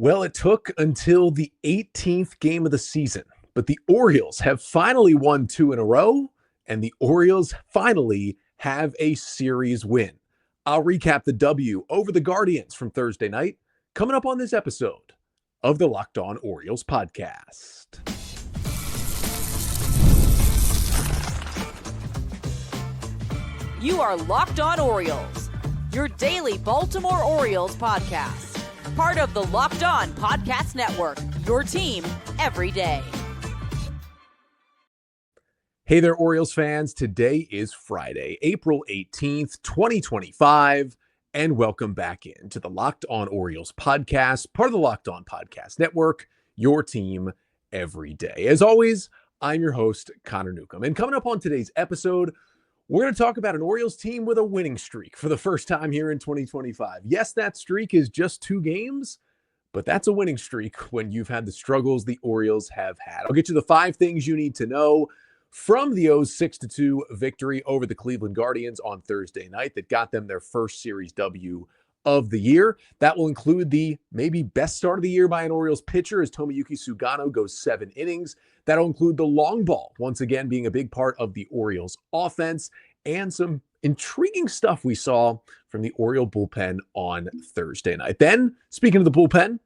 Well, it took until the 18th game of the season, but the Orioles have finally won two in a row, and the Orioles finally have a series win. I'll recap the W over the Guardians from Thursday night, coming up on this episode of the Locked On Orioles podcast. You are Locked On Orioles, your daily Baltimore Orioles podcast. Part of the Locked On Podcast Network, your team every day. Hey there, Orioles fans. Today is Friday, April 18th, 2025, and welcome back into the Locked On Orioles podcast, part of the Locked On Podcast Network, your team every day. As always, I'm your host, Connor Newcomb. And coming up on today's episode, we're going to talk about an Orioles team with a winning streak for the first time here in 2025. Yes, that streak is just 2 games, but that's a winning streak when you've had the struggles the Orioles have had. I'll get you the 5 things you need to know from the O's 6-2 victory over the Cleveland Guardians on Thursday night that got them their first series W of the year. That will include the maybe best start of the year by an Orioles pitcher as Tomoyuki Sugano goes 7 innings. That'll include the long ball, once again being a big part of the Orioles offense, and some intriguing stuff we saw from the Oriole bullpen on Thursday night. Then, speaking of the bullpen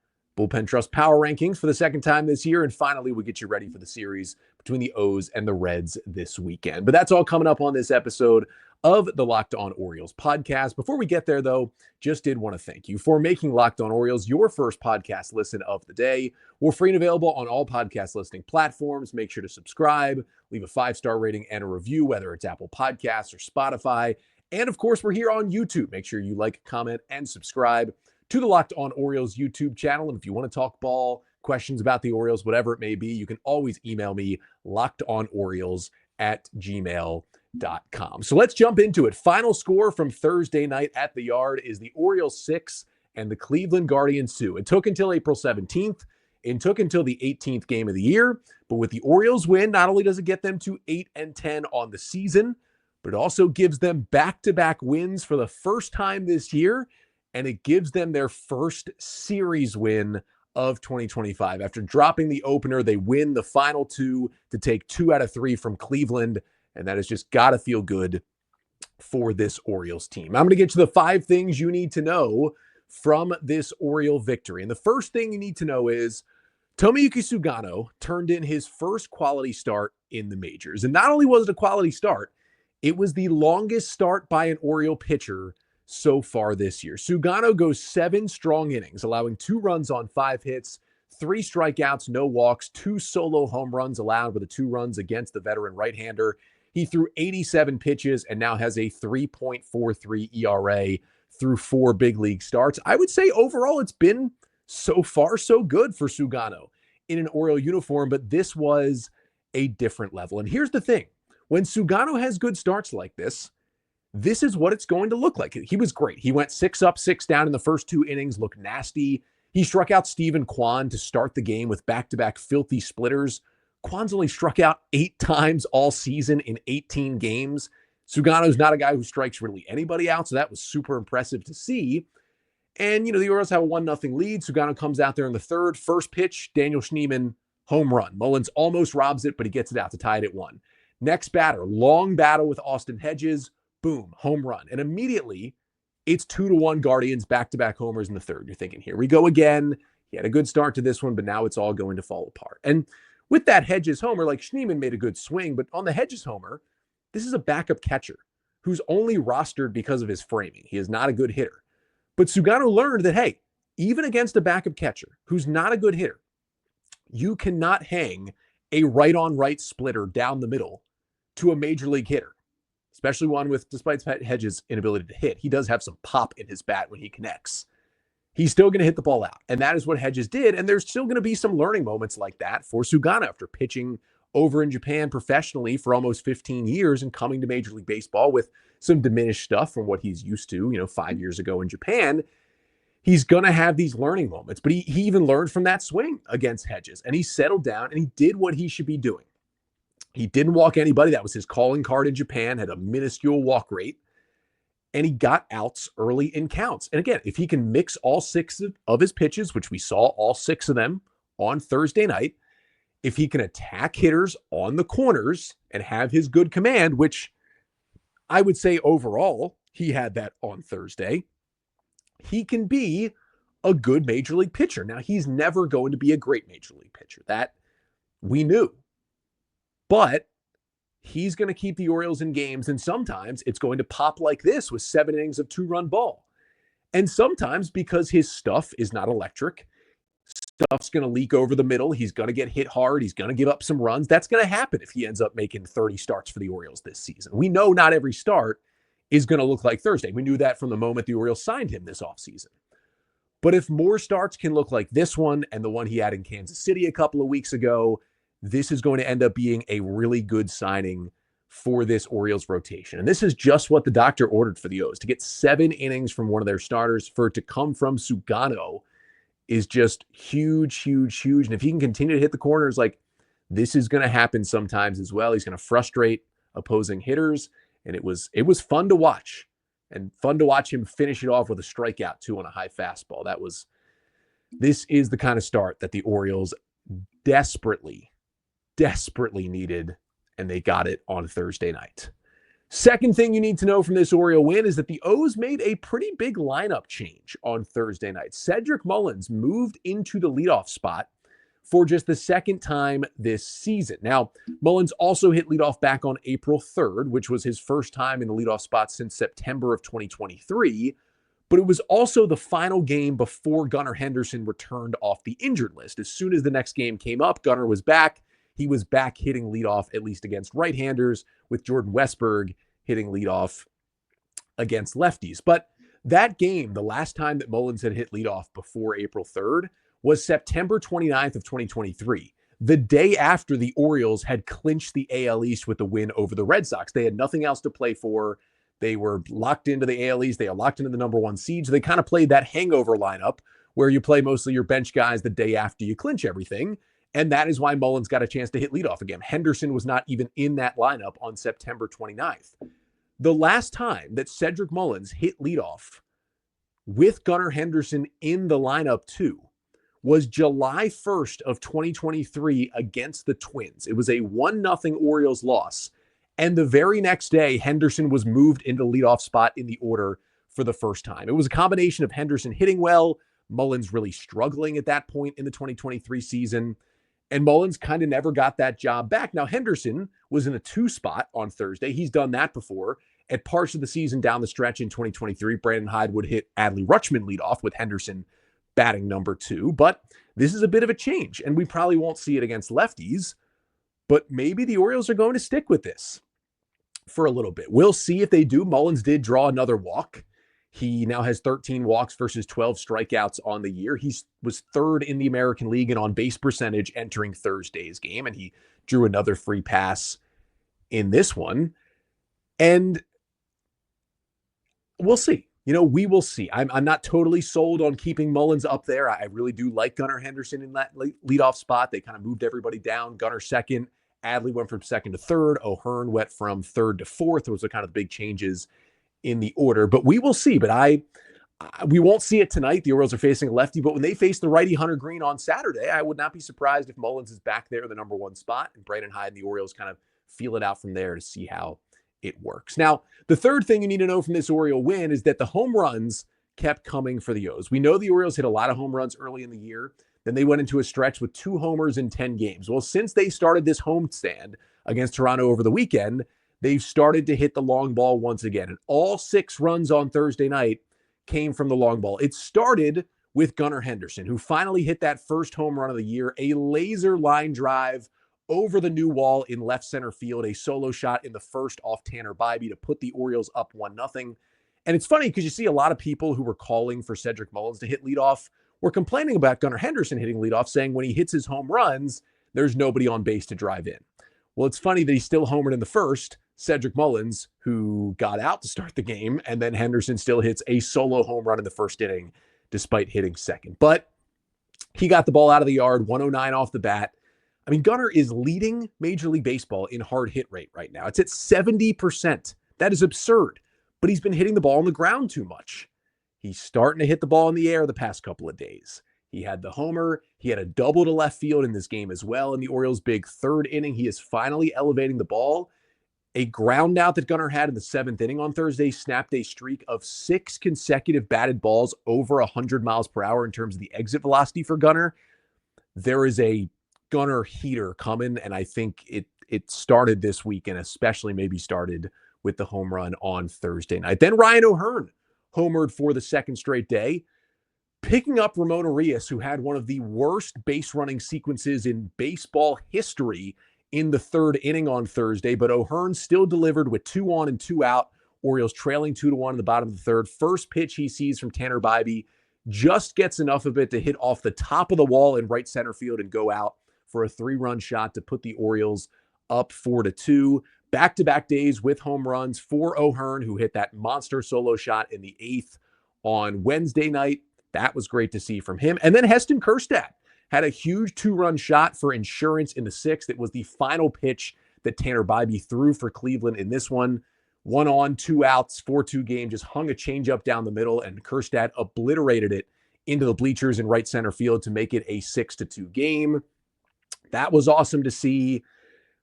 Trust Power Rankings for the second time this year, and finally we'll get you ready for the series between the O's and the Reds this weekend. But that's all coming up on this episode of the Locked On Orioles podcast. Before we get there, though, just did want to thank you for making Locked On Orioles your first podcast listen of the day. We're free and available on all podcast listening platforms. Make sure to subscribe, leave a 5-star rating and a review, whether it's Apple Podcasts or Spotify. And of course, we're here on YouTube. Make sure you like, comment, and subscribe to the Locked On Orioles YouTube channel. And if you want to talk ball, questions about the Orioles, whatever it may be, you can always email me, lockedonorioles@gmail.com. So let's jump into it. Final score from Thursday night at the Yard is the Orioles 6 and the Cleveland Guardians 2. It took until April 17th. It took until the 18th game of the year. But with the Orioles win, not only does it get them to 8-10 on the season, but it also gives them back-to-back wins for the first time this year. And it gives them their first series win of 2025. After dropping the opener, they win the final 2 to take 2 out of 3 from Cleveland. And that has just got to feel good for this Orioles team. I'm going to get you the 5 things you need to know from this Oriole victory. And the first thing you need to know is Tomoyuki Sugano turned in his first quality start in the majors. And not only was it a quality start, it was the longest start by an Oriole pitcher so far this year. Sugano goes 7 strong innings, allowing 2 runs on 5 hits, 3 strikeouts, no walks, 2 solo home runs allowed with the 2 runs against the veteran right-hander. He threw 87 pitches and now has a 3.43 ERA through 4 big league starts. I would say overall it's been so far so good for Sugano in an Oriole uniform, but this was a different level. And here's the thing. When Sugano has good starts like this is what it's going to look like. He was great. He went 6 up, 6 down in the first 2 innings, looked nasty. He struck out Steven Kwan to start the game with back-to-back filthy splitters. Kwan's only struck out 8 times all season in 18 games. Sugano's not a guy who strikes really anybody out, so that was super impressive to see. And, the Orioles have a 1-0 lead. Sugano comes out there in the third. First pitch, Daniel Schneemann, home run. Mullins almost robs it, but he gets it out to tie it at 1. Next batter, long battle with Austin Hedges. Boom, home run. And immediately, it's 2-1 Guardians, back-to-back homers in the third. You're thinking, here we go again. He had a good start to this one, but now it's all going to fall apart. And with that Hedges homer, like Schneemann made a good swing, but on the Hedges homer, this is a backup catcher who's only rostered because of his framing. He is not a good hitter. But Sugano learned that, hey, even against a backup catcher who's not a good hitter, you cannot hang a right-on-right splitter down the middle to a major league hitter, especially one with, despite Hedges' inability to hit, he does have some pop in his bat when he connects. He's still going to hit the ball out. And that is what Hedges did. And there's still going to be some learning moments like that for Sugano after pitching over in Japan professionally for almost 15 years and coming to Major League Baseball with some diminished stuff from what he's used to, 5 years ago in Japan. He's going to have these learning moments. But he even learned from that swing against Hedges. And he settled down and he did what he should be doing. He didn't walk anybody. That was his calling card in Japan, had a minuscule walk rate. and he got outs early in counts. And again, if he can mix all 6 of his pitches, which we saw all 6 of them on Thursday night, if he can attack hitters on the corners and have his good command, which I would say overall he had that on Thursday, he can be a good major league pitcher. Now, he's never going to be a great major league pitcher. That we knew. But he's going to keep the Orioles in games, and sometimes it's going to pop like this with 7 innings of 2-run ball. And sometimes, because his stuff is not electric, stuff's going to leak over the middle, he's going to get hit hard, he's going to give up some runs. That's going to happen if he ends up making 30 starts for the Orioles this season. We know not every start is going to look like Thursday. We knew that from the moment the Orioles signed him this offseason. But if more starts can look like this one and the one he had in Kansas City a couple of weeks ago, this is going to end up being a really good signing for this Orioles rotation. And this is just what the doctor ordered for the O's. To get 7 innings from one of their starters, for it to come from Sugano, is just huge, huge, huge. And if he can continue to hit the corners, like, this is going to happen sometimes as well. He's going to frustrate opposing hitters. And it was fun to watch, and fun to watch him finish it off with a strikeout too on a high fastball. This is the kind of start that the Orioles desperately needed, and they got it on Thursday night. Second thing you need to know from this Oriole win is that the O's made a pretty big lineup change on Thursday night. Cedric Mullins moved into the leadoff spot for just the second time this season. Now, Mullins also hit leadoff back on April 3rd, which was his first time in the leadoff spot since September of 2023, but it was also the final game before Gunnar Henderson returned off the injured list. As soon as the next game came up, Gunnar was back. He was back hitting leadoff, at least against right-handers, with Jordan Westberg hitting leadoff against lefties. But that game, the last time that Mullins had hit leadoff before April 3rd, was September 29th of 2023, the day after the Orioles had clinched the AL East with the win over the Red Sox. They had nothing else to play for. They were locked into the AL East. They are locked into the number 1 seed. So they kind of played that hangover lineup where you play mostly your bench guys the day after you clinch everything. And that is why Mullins got a chance to hit leadoff again. Henderson was not even in that lineup on September 29th. The last time that Cedric Mullins hit leadoff with Gunnar Henderson in the lineup too was July 1st of 2023 against the Twins. It was a 1-0 Orioles loss. And the very next day, Henderson was moved into the leadoff spot in the order for the first time. It was a combination of Henderson hitting well, Mullins really struggling at that point in the 2023 season, and Mullins kind of never got that job back. Now, Henderson was in a 2 spot on Thursday. He's done that before. At parts of the season down the stretch in 2023, Brandon Hyde would hit Adley Rutschman leadoff with Henderson batting number 2. But this is a bit of a change, and we probably won't see it against lefties. But maybe the Orioles are going to stick with this for a little bit. We'll see if they do. Mullins did draw another walk. He now has 13 walks versus 12 strikeouts on the year. He was 3rd in the American League in on-base percentage entering Thursday's game, and he drew another free pass in this one. And we'll see. We will see. I'm not totally sold on keeping Mullins up there. I really do like Gunnar Henderson in that leadoff spot. They kind of moved everybody down. Gunnar 2nd. Adley went from 2nd to 3rd. O'Hearn went from 3rd to 4th. Those are kind of the big changes in the order. But we will see. But we won't see it tonight. The Orioles are facing a lefty. But when they face the righty Hunter Green on Saturday, I would not be surprised if Mullins is back there, the number 1 spot, and Brandon Hyde and the Orioles kind of feel it out from there to see how it works. Now, the third thing you need to know from this Oriole win is that the home runs kept coming for the O's. We know the Orioles hit a lot of home runs early in the year. Then they went into a stretch with 2 homers in 10 games. Well, since they started this homestand against Toronto over the weekend, they've started to hit the long ball once again. And all 6 runs on Thursday night came from the long ball. It started with Gunnar Henderson, who finally hit that first home run of the year, a laser line drive over the new wall in left center field, a solo shot in the first off Tanner Bybee to put the Orioles up 1-0. And it's funny because you see a lot of people who were calling for Cedric Mullins to hit leadoff were complaining about Gunnar Henderson hitting leadoff, saying when he hits his home runs, there's nobody on base to drive in. Well, it's funny that he still homered in the first, Cedric Mullins, who got out to start the game, and then Henderson still hits a solo home run in the first inning, despite hitting second. But he got the ball out of the yard, 109 off the bat. I mean, Gunnar is leading Major League Baseball in hard hit rate right now. It's at 70%. That is absurd. but he's been hitting the ball on the ground too much. He's starting to hit the ball in the air the past couple of days. He had the homer. He had a double to left field in this game as well. In the Orioles' big third inning, he is finally elevating the ball. A ground out that Gunnar had in the seventh inning on Thursday snapped a streak of 6 consecutive batted balls over 100 miles per hour in terms of the exit velocity for Gunnar. There is a Gunnar heater coming, and I think it started this week, and especially maybe started with the home run on Thursday night. Then Ryan O'Hearn homered for the second straight day, picking up Ramon Urias, who had one of the worst base running sequences in baseball history in the third inning on Thursday. But O'Hearn still delivered with 2 on and 2 out. Orioles trailing 2-1 in the bottom of the third. First pitch he sees from Tanner Bybee just gets enough of it to hit off the top of the wall in right center field and go out for a 3-run shot to put the Orioles up 4-2. Back-to-back days with home runs for O'Hearn, who hit that monster solo shot in the 8th on Wednesday night. That was great to see from him. And then Heston Kjerstad had a huge 2-run shot for insurance in the 6th. It was the final pitch that Tanner Bybee threw for Cleveland in this one. 1 on, 2 outs, 4-2 game, just hung a changeup down the middle, and Kjerstad obliterated it into the bleachers in right center field to make it a 6-2 game. That was awesome to see.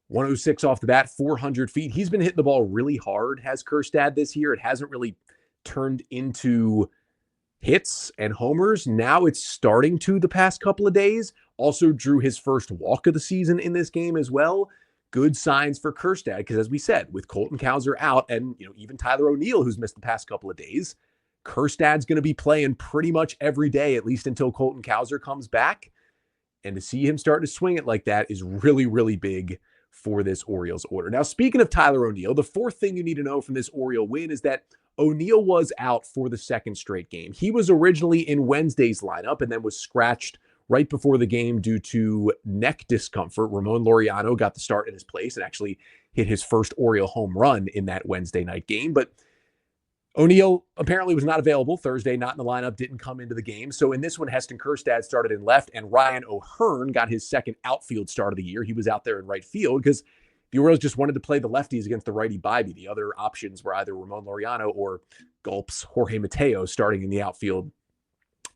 106 off the bat, 400 feet. He's been hitting the ball really hard, has Kjerstad this year. It hasn't really turned into hits and homers. Now it's starting to the past couple of days. Also drew his first walk of the season in this game as well. Good signs for Kjerstad, because as we said, with Colton Cowser out and even Tyler O'Neill, who's missed the past couple of days, Kjerstad's going to be playing pretty much every day, at least until Colton Cowser comes back. And to see him start to swing it like that is really, really big for this Orioles order. Now, speaking of Tyler O'Neill, the fourth thing you need to know from this Oriole win is that O'Neill was out for the second straight game. He was originally in Wednesday's lineup and then was scratched right before the game due to neck discomfort. Ramon Laureano got the start in his place and actually hit his first Oriole home run in that Wednesday night game. But O'Neill apparently was not available Thursday, not in the lineup, didn't come into the game. So in this one, Heston Kjerstad started in left, and Ryan O'Hearn got his second outfield start of the year. He was out there in right field because the Orioles just wanted to play the lefties against the righty Bybee. The other options were either Ramon Laureano or Gulp's Jorge Mateo starting in the outfield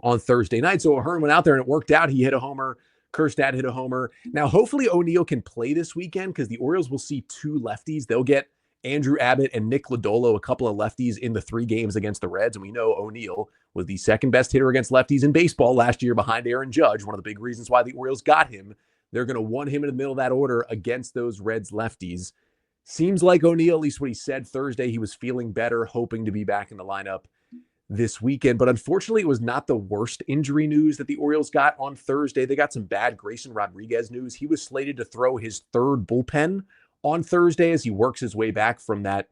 on Thursday night. So O'Hearn went out there and it worked out. He hit a homer. Kjerstad hit a homer. Now, hopefully O'Neill can play this weekend because the Orioles will see 2 lefties. They'll get Andrew Abbott and Nick Lodolo, a couple of lefties in the 3 games against the Reds. And we know O'Neill was the second best hitter against lefties in baseball last year behind Aaron Judge. One of the big reasons why the Orioles got him. They're going to want him in the middle of that order against those Reds lefties. Seems like O'Neill, at least what he said Thursday, he was feeling better, hoping to be back in the lineup this weekend. But unfortunately, it was not the worst injury news that the Orioles got on Thursday. They got some bad Grayson Rodriguez news. He was slated to throw his 3rd bullpen on Thursday as he works his way back from that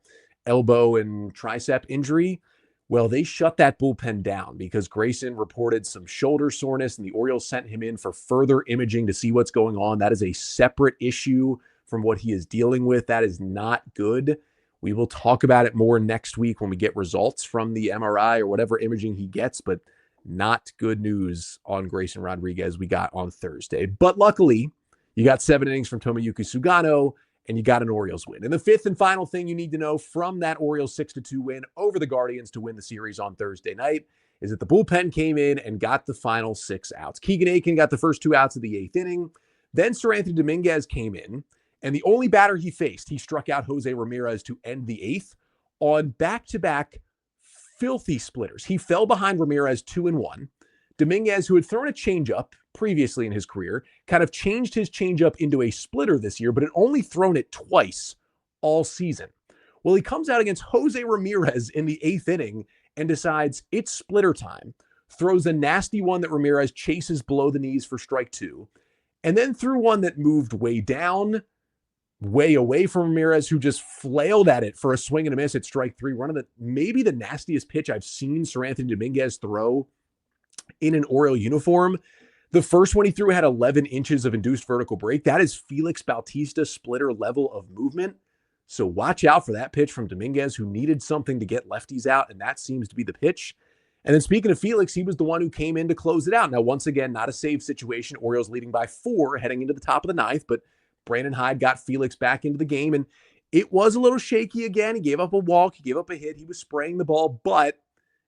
elbow and tricep injury. Well, they shut that bullpen down because Grayson reported some shoulder soreness, and the Orioles sent him in for further imaging to see what's going on. That is a separate issue from what he is dealing with. That is not good. We will talk about it more next week when we get results from the MRI or whatever imaging he gets, but not good news on Grayson Rodriguez we got on Thursday. But luckily, you got 7 innings from Tomoyuki Sugano, and you got an Orioles win. And the fifth and final thing you need to know from that Orioles 6-2 win over the Guardians to win the series on Thursday night is that the bullpen came in and got the final 6 outs. Keegan Aiken got the first 2 outs of the 8th inning. Then Seranthony Dominguez came in, and the only batter he faced, he struck out Jose Ramirez to end the 8th on back-to-back filthy splitters. He fell behind Ramirez 2-1. Dominguez, who had thrown a changeup previously in his career, kind of changed his changeup into a splitter this year, but had only thrown it twice all season. Well, he comes out against Jose Ramirez in the 8th inning and decides it's splitter time, throws a nasty one that Ramirez chases below the knees for strike 2, and then threw one that moved way down, way away from Ramirez, who just flailed at it for a swing and a miss at strike 3. One of maybe the nastiest pitch I've seen Seranthony Dominguez throw in an Oriole uniform. The first one he threw had 11 inches of induced vertical break. That is Felix Bautista splitter level of movement. So watch out for that pitch from Dominguez, who needed something to get lefties out, and that seems to be the pitch. And then speaking of Felix, he was the one who came in to close it out. Now, once again, not a save situation. Orioles leading by 4 heading into the top of the 9th, but Brandon Hyde got Felix back into the game. And It was a little shaky again. He gave up a walk. He gave up a hit. He was spraying the ball, but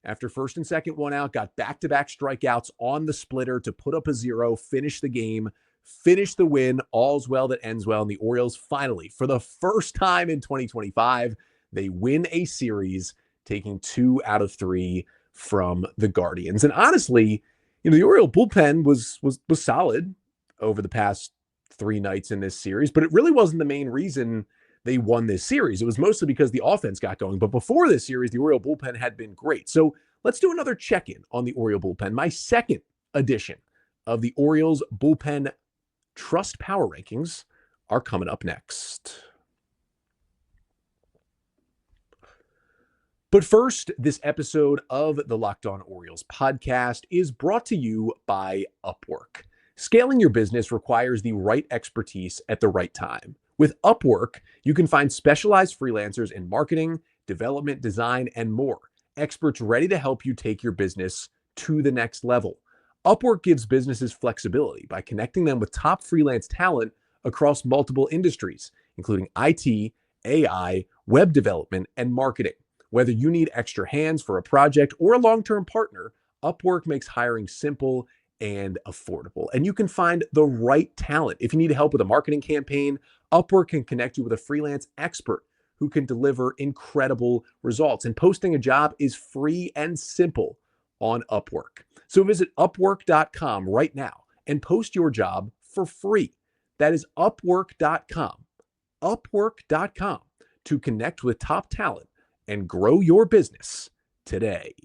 after first and second one out, got back-to-back strikeouts on the splitter to put up a 0, finish the game, finish the win. All's well that ends well. And the Orioles finally, for the first time in 2025, they win a series, taking 2 out of 3 from the Guardians. And honestly, the Oriole bullpen was solid over the past 3 nights in this series, but it really wasn't the main reason they won this series. It was mostly because the offense got going. But before this series, the Oriole bullpen had been great. So let's do another check-in on the Oriole bullpen. My second edition of the Orioles bullpen Trust Power Rankings are coming up next. But first, this episode of the Locked On Orioles podcast is brought to you by Upwork. Scaling your business requires the right expertise at the right time. With Upwork, you can find specialized freelancers in marketing, development, design, and more. Experts ready to help you take your business to the next level. Upwork gives businesses flexibility by connecting them with top freelance talent across multiple industries, including IT, AI, web development, and marketing. Whether you need extra hands for a project or a long-term partner, Upwork makes hiring simple and affordable. And you can find the right talent. If you need help with a marketing campaign, Upwork can connect you with a freelance expert who can deliver incredible results. And posting a job is free and simple on Upwork. So visit Upwork.com right now and post your job for free. That is Upwork.com. Upwork.com to connect with top talent and grow your business today.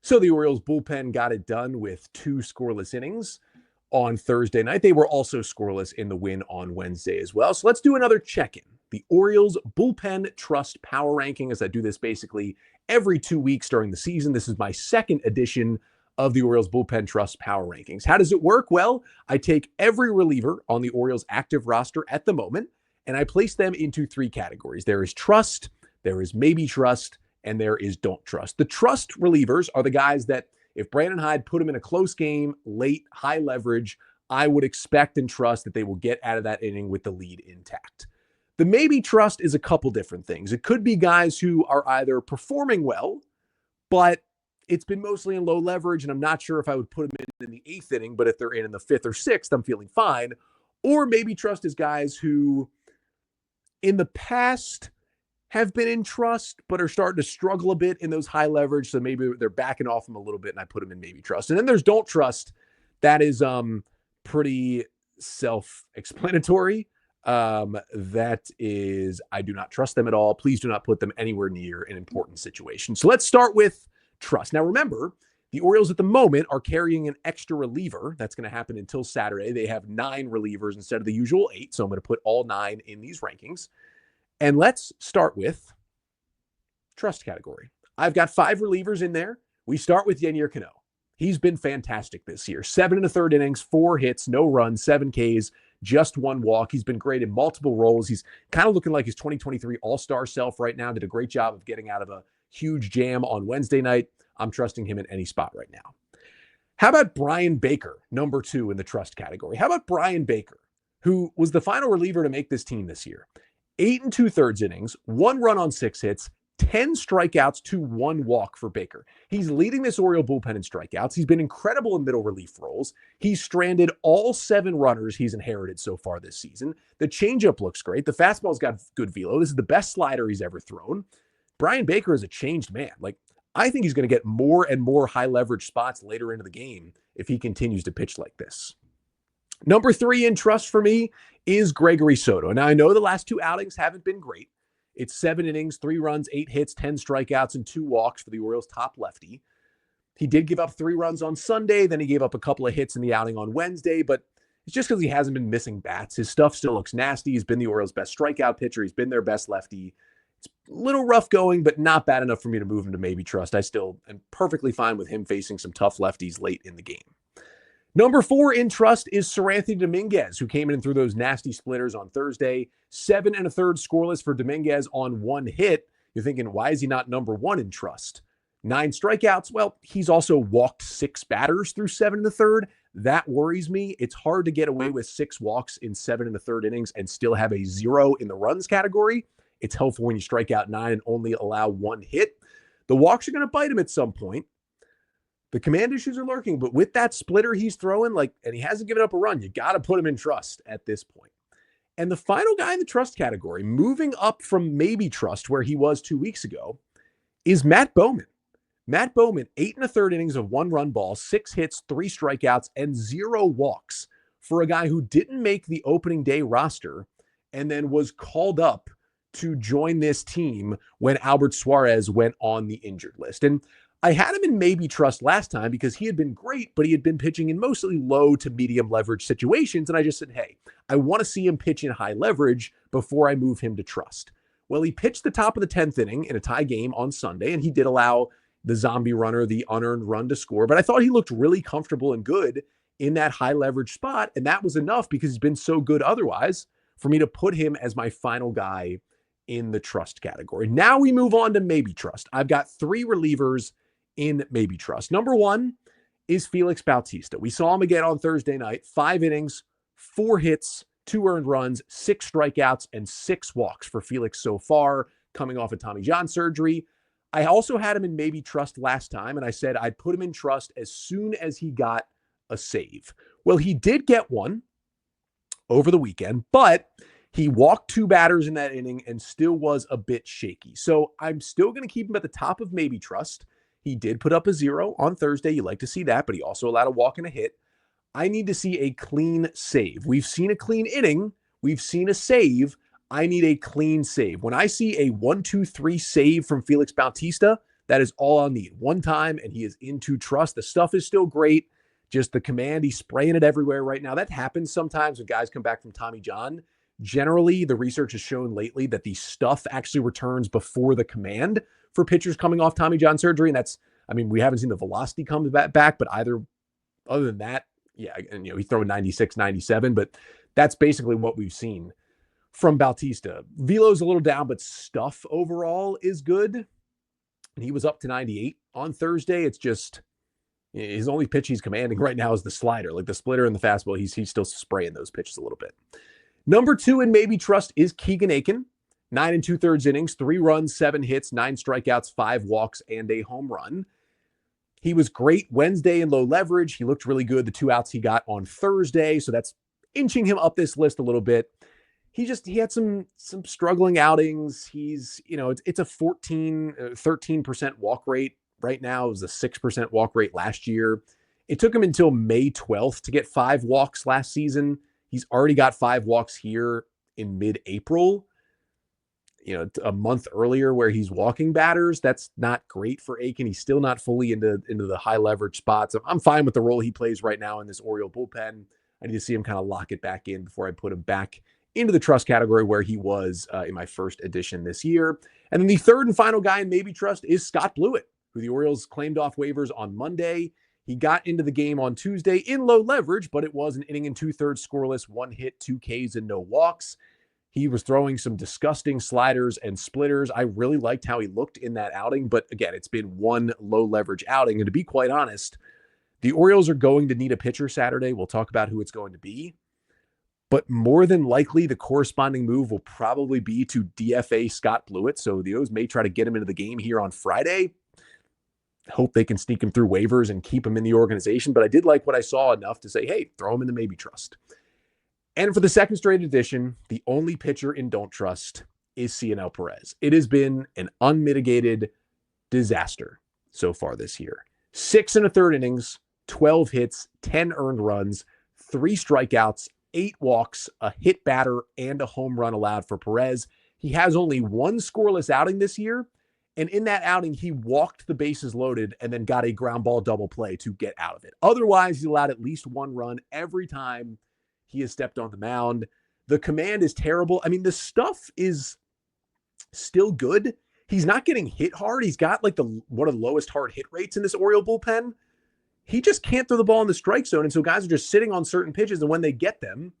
So the Orioles bullpen got it done with 2 scoreless innings on Thursday night. They were also scoreless in the win on Wednesday as well. So let's do another check-in. The Orioles bullpen trust power ranking, as I do this basically every 2 weeks during the season. This is my second edition of the Orioles bullpen trust power rankings. How does it work? Well, I take every reliever on the Orioles active roster at the moment, and I place them into 3 categories. There is trust, there is maybe trust, and there is don't trust. The trust relievers are the guys that if Brandon Hyde put them in a close game, late, high leverage, I would expect and trust that they will get out of that inning with the lead intact. The maybe trust is a couple different things. It could be guys who are either performing well, but it's been mostly in low leverage, and I'm not sure if I would put them in the 8th inning, but if they're in the 5th or 6th, I'm feeling fine. Or maybe trust is guys who in the past have been in trust, but are starting to struggle a bit in those high leverage. So maybe they're backing off them a little bit and I put them in maybe trust. And then there's don't trust. That is pretty self-explanatory. That is, I do not trust them at all. Please do not put them anywhere near an important situation. So let's start with trust. Now, remember, the Orioles at the moment are carrying an extra reliever. That's going to happen until Saturday. They have 9 relievers instead of the usual 8. So I'm going to put all 9 in these rankings. And let's start with trust category. I've got 5 relievers in there. We start with Yennier Cano. He's been fantastic this year. 7 1/3 innings, 4 hits, no runs, 7 Ks, just 1 walk. He's been great in multiple roles. He's kind of looking like his 2023 All-Star self right now. Did a great job of getting out of a huge jam on Wednesday night. I'm trusting him in any spot right now. How about Brian Baker, number 2 in the trust category? How about Brian Baker, who was the final reliever to make this team this year? 8 2/3 innings, 1 run on 6 hits, 10 strikeouts to 1 walk for Baker. He's leading this Oriole bullpen in strikeouts. He's been incredible in middle relief roles. He's stranded all 7 runners he's inherited so far this season. The changeup looks great. The fastball's got good velo. This is the best slider he's ever thrown. Brian Baker is a changed man. I think he's going to get more and more high leverage spots later into the game if he continues to pitch like this. Number 3 in trust for me is Gregory Soto. Now, I know the last 2 outings haven't been great. It's 7 innings, 3 runs, 8 hits, 10 strikeouts, and 2 walks for the Orioles' top lefty. He did give up 3 runs on Sunday. Then he gave up a couple of hits in the outing on Wednesday, but it's just because he hasn't been missing bats. His stuff still looks nasty. He's been the Orioles' best strikeout pitcher. He's been their best lefty. It's a little rough going, but not bad enough for me to move him to maybe trust. I still am perfectly fine with him facing some tough lefties late in the game. Number 4 in trust is Seranthony Dominguez, who came in and threw those nasty splitters on Thursday. 7 1/3 scoreless for Dominguez on 1 hit. You're thinking, why is he not number 1 in trust? 9 strikeouts. Well, he's also walked 6 batters through 7 1/3. That worries me. It's hard to get away with 6 walks in 7 1/3 innings and still have a 0 in the runs category. It's helpful when you strike out 9 and only allow 1 hit. The walks are going to bite him at some point. The command issues are lurking, but with that splitter he's throwing, and he hasn't given up a run, you got to put him in trust at this point. And the final guy in the trust category, moving up from maybe trust where he was 2 weeks ago, is Matt Bowman. Matt Bowman, 8 1/3 innings of 1 run ball, 6 hits, 3 strikeouts, and 0 walks for a guy who didn't make the opening day roster and then was called up to join this team when Albert Suarez went on the injured list. And I had him in maybe trust last time because he had been great, but he had been pitching in mostly low to medium leverage situations. And I just said, hey, I want to see him pitch in high leverage before I move him to trust. Well, he pitched the top of the 10th inning in a tie game on Sunday, and he did allow the zombie runner, the unearned run to score. But I thought he looked really comfortable and good in that high leverage spot. And that was enough because he's been so good otherwise for me to put him as my final guy in the trust category. Now we move on to maybe trust. I've got 3 relievers in maybe trust. Number 1 is Felix Bautista. We saw him again on Thursday night, 5 innings, 4 hits, 2 earned runs, 6 strikeouts, and 6 walks for Felix so far, coming off of Tommy John surgery. I also had him in maybe trust last time, and I said I'd put him in trust as soon as he got a save. Well, he did get one over the weekend, but he walked 2 batters in that inning and still was a bit shaky. So I'm still going to keep him at the top of maybe trust. He did put up a 0 on Thursday. You like to see that, but he also allowed a walk and a hit. I need to see a clean save. We've seen a clean inning. We've seen a save. I need a clean save. When I see a 1-2-3 save from Felix Bautista, that is all I'll need. One time, and he is into trust. The stuff is still great. Just the command, he's spraying it everywhere right now. That happens sometimes when guys come back from Tommy John. Generally, the research has shown lately that the stuff actually returns before the command for pitchers coming off Tommy John surgery. And we haven't seen the velocity come back, but other than that, yeah, and he's throwing 96, 97, but that's basically what we've seen from Bautista. Velo's a little down, but stuff overall is good. And he was up to 98 on Thursday. It's just his only pitch he's commanding right now is the slider, like the splitter and the fastball. He's still spraying those pitches a little bit. Number 2 in maybe trust is Keegan Aiken. 9 2/3 innings, 3 runs, 7 hits, 9 strikeouts, 5 walks, and a home run. He was great Wednesday in low leverage. He looked really good. The 2 outs he got on Thursday. So that's inching him up this list a little bit. He had some struggling outings. It's a 13% walk rate right now. It was a 6% walk rate last year. It took him until May 12th to get 5 walks last season. He's already got 5 walks here in mid-April. A month earlier where he's walking batters. That's not great for Aiken. He's still not fully into the high leverage spots. I'm fine with the role he plays right now in this Oriole bullpen. I need to see him kind of lock it back in before I put him back into the trust category where he was in my first edition this year. And then the third and final guy in maybe trust is Scott Blewett, who the Orioles claimed off waivers on Monday. He got into the game on Tuesday in low leverage, but it was an inning and 2/3 scoreless, 1 hit, 2 Ks, and no walks. He was throwing some disgusting sliders and splitters. I really liked how he looked in that outing, but again, it's been one low leverage outing. And to be quite honest, the Orioles are going to need a pitcher Saturday. We'll talk about who it's going to be, but more than likely the corresponding move will probably be to DFA Scott Blewett. So the O's may try to get him into the game here on Friday. Hope they can sneak him through waivers and keep him in the organization. But I did like what I saw enough to say, hey, throw him in the maybe trust. And for the second straight edition, the only pitcher in Don't Trust is Cionel Perez. It has been an unmitigated disaster so far this year. 6 1/3 innings, 12 hits, 10 earned runs, 3 strikeouts, 8 walks, a hit batter, and a home run allowed for Perez. He has only 1 scoreless outing this year. And in that outing, he walked the bases loaded and then got a ground ball double play to get out of it. Otherwise, he allowed at least 1 run every time he has stepped on the mound. The command is terrible. The stuff is still good. He's not getting hit hard. He's got one of the lowest hard hit rates in this Oriole bullpen. He just can't throw the ball in the strike zone. And so guys are just sitting on certain pitches. And when they get them,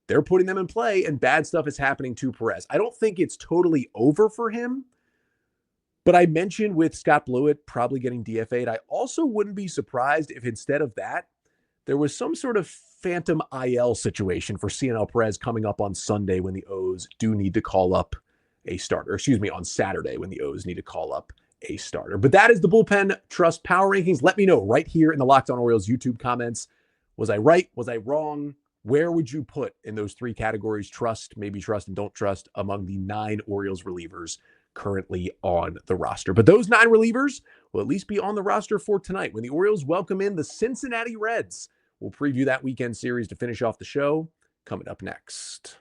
they're putting them in play and bad stuff is happening to Perez. I don't think it's totally over for him. But I mentioned with Scott Blewett probably getting DFA'd, I also wouldn't be surprised if instead of that, there was some sort of phantom IL situation for CNL Perez coming up on Sunday when the O's do need to call up a starter. Excuse me, on Saturday when the O's need to call up a starter. But that is the Bullpen Trust Power Rankings. Let me know right here in the Locked On Orioles YouTube comments. Was I right? Was I wrong? Where would you put in those three categories, trust, maybe trust, and don't trust, among the 9 Orioles relievers currently on the roster? But those 9 relievers will at least be on the roster for tonight when the Orioles welcome in the Cincinnati Reds. We'll preview that weekend series to finish off the show coming up next.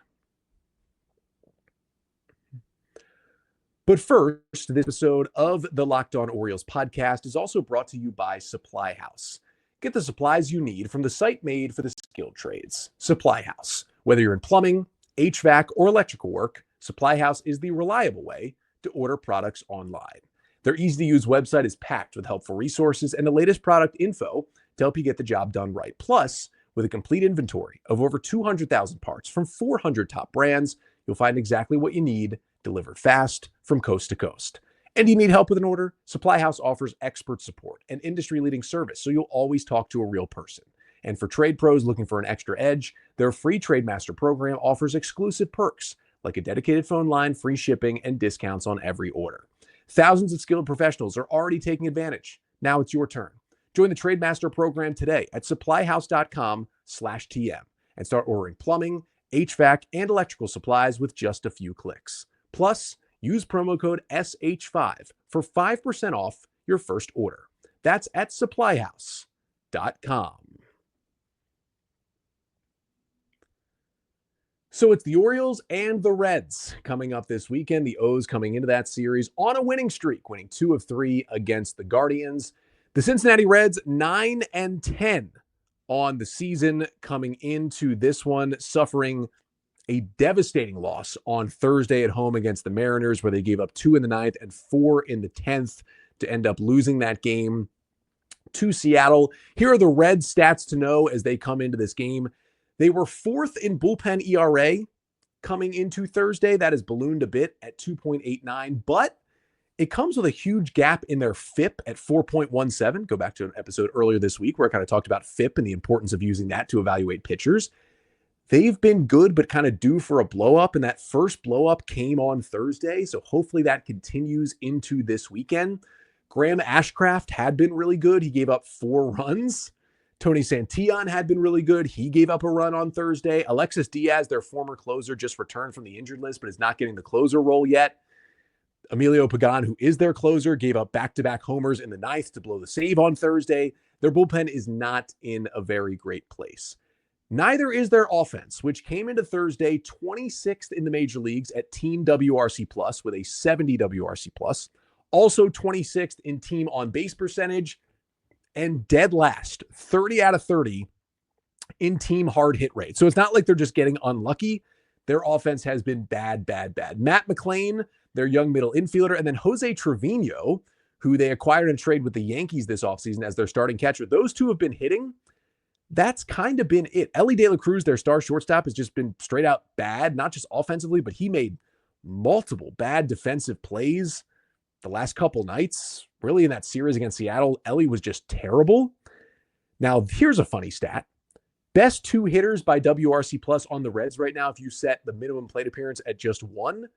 But first, this episode of the Locked On Orioles podcast is also brought to you by Supply House. Get the supplies you need from the site made for the skilled trades, Supply House. Whether you're in plumbing, HVAC, or electrical work, Supply House is the reliable way to order products online. Their easy-to-use website is packed with helpful resources and the latest product info to help you get the job done right. Plus, with a complete inventory of over 200,000 parts from 400 top brands, you'll find exactly what you need delivered fast from coast to coast. And you need help with an order? Supply House offers expert support and industry-leading service, so you'll always talk to a real person. And for trade pros looking for an extra edge, their free Trade Master program offers exclusive perks, like a dedicated phone line, free shipping, and discounts on every order. Thousands of skilled professionals are already taking advantage. Now it's your turn. Join the Trade Master program today at supplyhouse.com/TM and start ordering plumbing, HVAC, and electrical supplies with just a few clicks. Plus, use promo code SH5 for 5% off your first order. That's at supplyhouse.com. So it's the Orioles and the Reds coming up this weekend. The O's coming into that series on a winning streak, winning 2 of 3 against the Guardians. The Cincinnati Reds 9-10 on the season, coming into this one, suffering a devastating loss on Thursday at home against the Mariners, where they gave up 2 in the 9th and 4 in the 10th to end up losing that game to Seattle. Here are the Reds stats to know as they come into this game. They were 4th in bullpen ERA coming into Thursday. That has ballooned a bit at 2.89, but it comes with a huge gap in their FIP at 4.17. Go back to an episode earlier this week where I kind of talked about FIP and the importance of using that to evaluate pitchers. They've been good, but kind of due for a blow-up, and that first blow-up came on Thursday, so hopefully that continues into this weekend. Graham Ashcraft had been really good. He gave up 4 runs. Tony Santillan had been really good. He gave up a run on Thursday. Alexis Diaz, their former closer, just returned from the injured list, but is not getting the closer role yet. Emilio Pagan, who is their closer, gave up back-to-back homers in the 9th to blow the save on Thursday. Their bullpen is not in a very great place. Neither is their offense, which came into Thursday 26th in the major leagues at team WRC plus with a 70 WRC plus. Also 26th in team on base percentage and dead last, 30 out of 30 in team hard hit rate. So it's not like they're just getting unlucky. Their offense has been bad. Matt McClain, their young middle infielder, and then Jose Trevino, who they acquired in a trade with the Yankees this offseason as their starting catcher. Those two have been hitting. That's kind of been it. Ellie De La Cruz, their star shortstop, has just been straight out bad, not just offensively, but he made multiple bad defensive plays the last couple nights. Really, in that series against Seattle, Ellie was just terrible. Now, here's a funny stat. Best 2 hitters by WRC plus on the Reds right now, if you set the minimum plate appearance at just 1,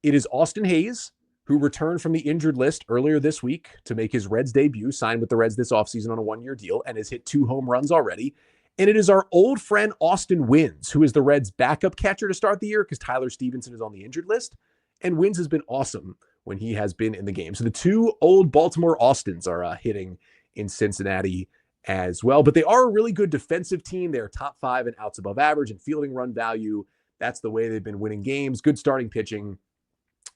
it is Austin Hayes, who returned from the injured list earlier this week to make his Reds debut, signed with the Reds this offseason on a 1-year deal, and has hit 2 home runs already. And it is our old friend Austin Wynns, who is the Reds' backup catcher to start the year because Tyler Stevenson is on the injured list. And Wynns has been awesome when he has been in the game. So the 2 old Baltimore Austins are hitting in Cincinnati as well. But they are a really good defensive team. They are top 5 in outs above average and fielding run value. That's the way they've been winning games. Good starting pitching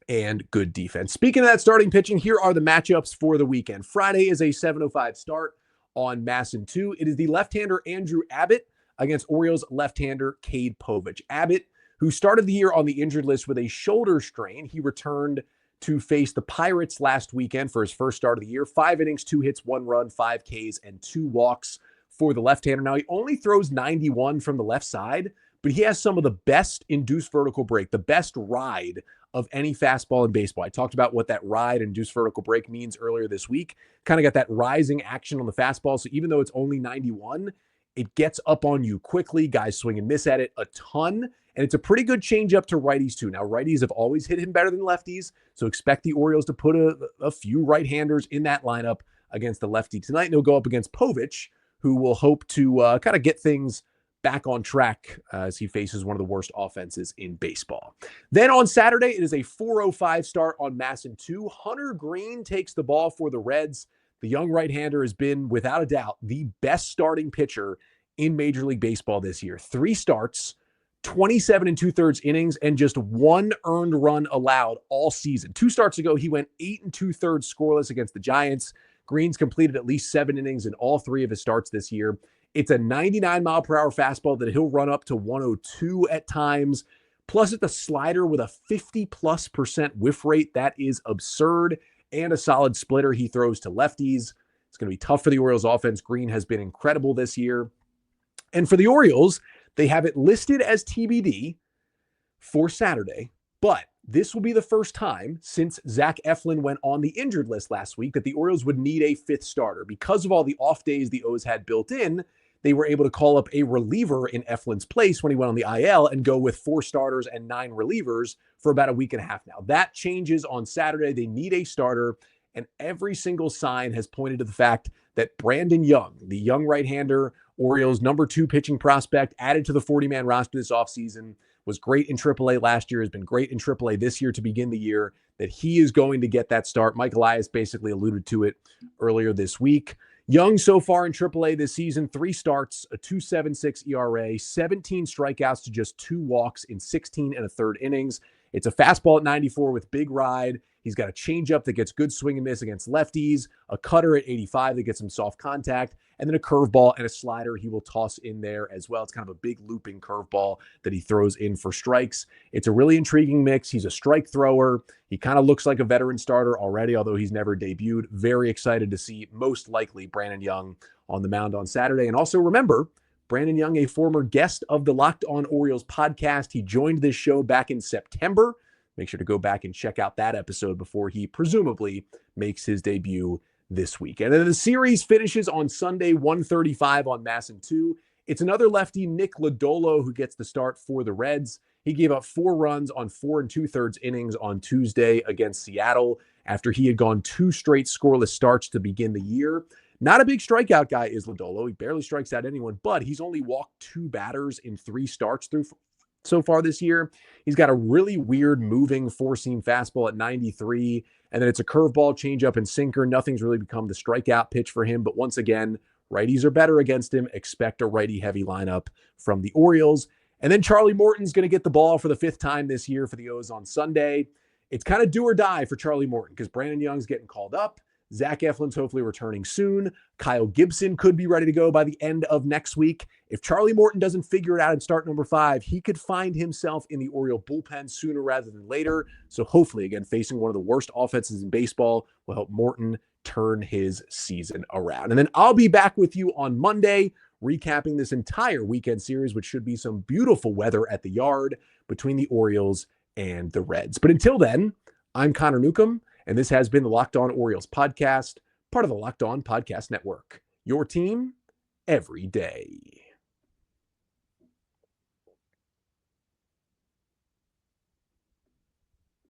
and good defense. Speaking of that starting pitching, here are the matchups for the weekend. Friday is a 7:05 start on MASN 2. It is the left-hander Andrew Abbott against Orioles left-hander Cade Povich. Abbott, who started the year on the injured list with a shoulder strain, he returned to face the Pirates last weekend for his first start of the year. 5 innings, 2 hits, 1 run, 5 Ks, and 2 walks for the left-hander. Now, he only throws 91 from the left side, but he has some of the best induced vertical break, the best ride of any fastball in baseball. I talked about what that ride induced vertical break means earlier this week. Kind of got that rising action on the fastball. So even though it's only 91, It gets up on you quickly. Guys swing and miss at it a ton. And it's a pretty good changeup to righties, too. Now, righties have always hit him better than lefties, so expect the Orioles to put a few right-handers in that lineup against the lefty tonight. And he'll go up against Povich, who will hope to kind of get things back on track as he faces one of the worst offenses in baseball. Then on Saturday, it is a 4:05 start on MASN 2. Hunter Greene takes the ball for the Reds. The young right-hander has been, without a doubt, the best starting pitcher in Major League Baseball this year. 3 starts, 27 and 2/3 innings, and just 1 earned run allowed all season. 2 starts ago, he went 8 2/3 scoreless against the Giants. Green's completed at least 7 innings in all 3 of his starts this year. It's a 99-mile-per-hour fastball that he'll run up to 102 at times. Plus, it's a slider with a 50+% whiff rate. That is absurd. And a solid splitter he throws to lefties. It's going to be tough for the Orioles offense. Greene has been incredible this year. And for the Orioles, they have it listed as TBD for Saturday, but this will be the first time since Zach Eflin went on the injured list last week that the Orioles would need a 5th starter. Because of all the off days the O's had built in, they were able to call up a reliever in Eflin's place when he went on the IL and go with 4 starters and 9 relievers for about a week and a half now. That changes on Saturday. They need a starter, and every single sign has pointed to the fact that Brandon Young, the young right-hander, Orioles' number 2 pitching prospect, added to the 40-man roster this offseason, was great in AAA last year, has been great in AAA this year to begin the year, that he is going to get that start. Mike Elias basically alluded to it earlier this week. Young so far in AAA this season, 3 starts, a 2.76 ERA, 17 strikeouts to just 2 walks in 16 1/3 innings. It's a fastball at 94 with big ride. He's got a changeup that gets good swing and miss against lefties, a cutter at 85 that gets some soft contact, and then a curveball and a slider he will toss in there as well. It's kind of a big looping curveball that he throws in for strikes. It's a really intriguing mix. He's a strike thrower. He kind of looks like a veteran starter already, although he's never debuted. Very excited to see most likely Brandon Young on the mound on Saturday. And also remember, Brandon Young, a former guest of the Locked On Orioles podcast. He joined this show back in September. Make sure to go back and check out that episode before he presumably makes his debut this week. And then the series finishes on Sunday, 1:35 on MASN 2. It's another lefty, Nick Lodolo, who gets the start for the Reds. He gave up 4 runs on 4 2/3 innings on Tuesday against Seattle after he had gone 2 straight scoreless starts to begin the year. Not a big strikeout guy is Lodolo. He barely strikes out anyone, but he's only walked 2 batters in 3 starts through so far this year. He's got a really weird moving 4-seam fastball at 93, and then it's a curveball, changeup, and sinker. Nothing's really become the strikeout pitch for him, but once again, righties are better against him. Expect a righty-heavy lineup from the Orioles. And then Charlie Morton's going to get the ball for the 5th time this year for the O's on Sunday. It's kind of do or die for Charlie Morton because Brandon Young's getting called up. Zach Eflin's hopefully returning soon. Kyle Gibson could be ready to go by the end of next week. If Charlie Morton doesn't figure it out and start number 5, he could find himself in the Oriole bullpen sooner rather than later. So hopefully, again, facing one of the worst offenses in baseball will help Morton turn his season around. And then I'll be back with you on Monday, recapping this entire weekend series, which should be some beautiful weather at the yard between the Orioles and the Reds. But until then, I'm Connor Newcomb, and this has been the Locked On Orioles podcast, part of the Locked On Podcast Network. Your team every day.